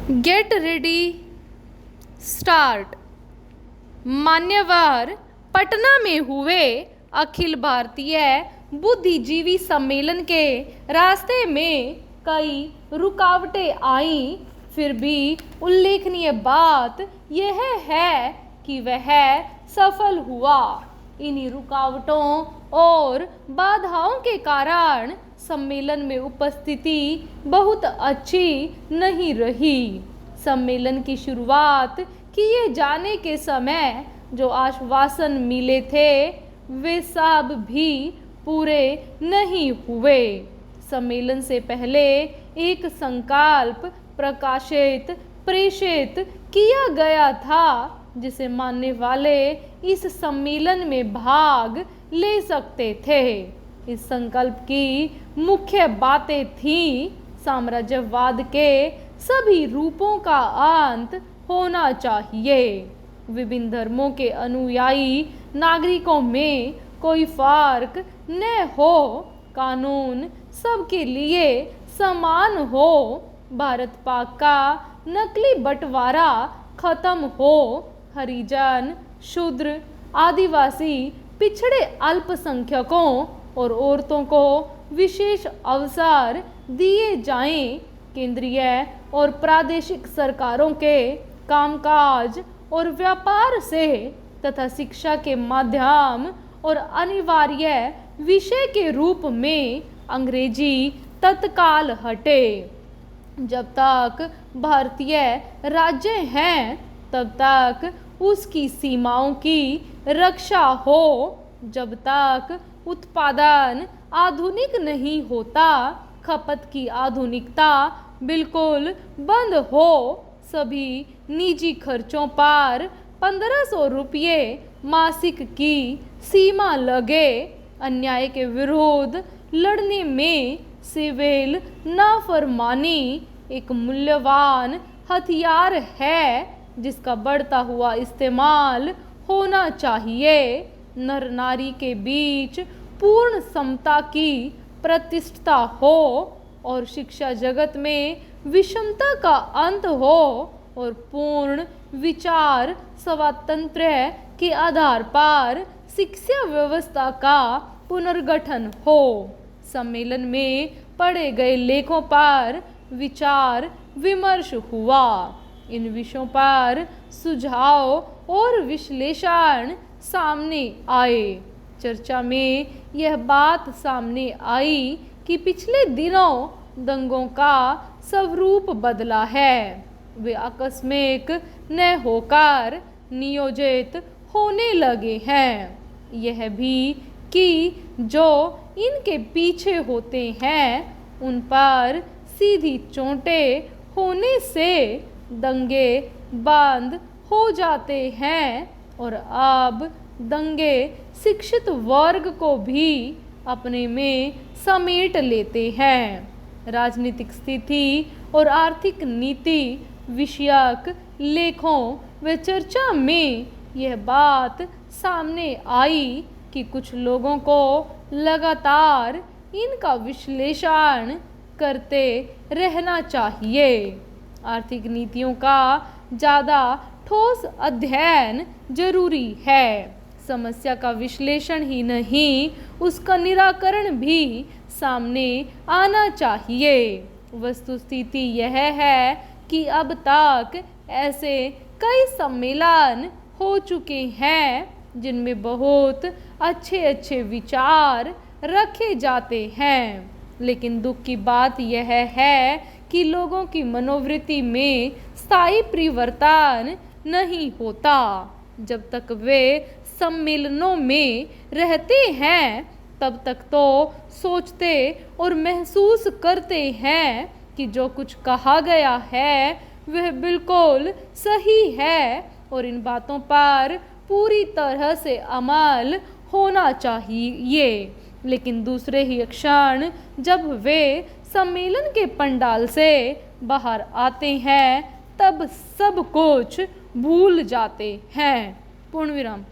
Get ready start. मान्यवर पटना में हुए अखिल भारतीय बुद्धिजीवी सम्मेलन के रास्ते में कई रुकावटें आईं, फिर भी उल्लेखनीय बात यह है कि वह सफल हुआ। इन्हीं रुकावटों और बाधाओं के कारण सम्मेलन में उपस्थिति बहुत अच्छी नहीं रही। सम्मेलन की शुरुआत किए जाने के समय जो आश्वासन मिले थे वे सब भी पूरे नहीं हुए। सम्मेलन से पहले एक संकल्प प्रकाशित प्रेषित किया गया था जिसे मानने वाले इस सम्मेलन में भाग ले सकते थे। इस संकल्प की मुख्य बातें थीं: साम्राज्यवाद के सभी रूपों का अंत होना चाहिए, विभिन्न धर्मों के अनुयायी नागरिकों में कोई फर्क न हो, कानून सबके लिए समान हो, भारत पाक का नकली बंटवारा खत्म हो, हरिजन, शूद्र, आदिवासी, पिछड़े अल्पसंख्यकों और औरतों को विशेष अवसर दिए जाएं, केंद्रीय और प्रादेशिक सरकारों के कामकाज और व्यापार से तथा शिक्षा के माध्यम और अनिवार्य विषय के रूप में अंग्रेजी तत्काल हटे। जब तक भारतीय राज्य हैं तब तक उसकी सीमाओं की रक्षा हो, जब तक उत्पादन आधुनिक नहीं होता, खपत की आधुनिकता बिल्कुल बंद हो, सभी निजी खर्चों पर 1500 रुपये मासिक की सीमा लगे, अन्याय के विरुद्ध लड़ने में सिविल नाफरमानी एक मूल्यवान हथियार है जिसका बढ़ता हुआ इस्तेमाल होना चाहिए, नर नारी के बीच पूर्ण समता की प्रतिष्ठा हो और शिक्षा जगत में विषमता का अंत हो और पूर्ण विचार स्वातंत्र्य के आधार पर शिक्षा व्यवस्था का पुनर्गठन हो। सम्मेलन में पढ़े गए लेखों पर विचार विमर्श हुआ। इन विषयों पर सुझाव और विश्लेषण सामने आए। चर्चा में यह बात सामने आई कि पिछले दिनों दंगों का स्वरूप बदला है, वे आकस्मिक न होकर नियोजित होने लगे हैं। यह भी कि जो इनके पीछे होते हैं उन पर सीधी चोटें होने से दंगे बंद हो जाते हैं और अब दंगे शिक्षित वर्ग को भी अपने में समेट लेते हैं। राजनीतिक स्थिति और आर्थिक नीति विषयक लेखों व चर्चा में यह बात सामने आई कि कुछ लोगों को लगातार इनका विश्लेषण करते रहना चाहिए। आर्थिक नीतियों का ज़्यादा ठोस अध्ययन जरूरी है। समस्या का विश्लेषण ही नहीं, उसका निराकरण भी सामने आना चाहिए। वस्तुस्थिति यह है कि अब तक ऐसे कई सम्मेलन हो चुके हैं जिनमें बहुत अच्छे अच्छे विचार रखे जाते हैं, लेकिन दुख की बात यह है कि लोगों की मनोवृत्ति में स्थायी परिवर्तन नहीं होता। जब तक वे सम्मेलनों में रहते हैं तब तक तो सोचते और महसूस करते हैं कि जो कुछ कहा गया है वह बिल्कुल सही है और इन बातों पर पूरी तरह से अमल होना चाहिए, लेकिन दूसरे ही क्षण जब वे सम्मेलन के पंडाल से बाहर आते हैं तब सब कुछ भूल जाते हैं। पूर्ण विराम।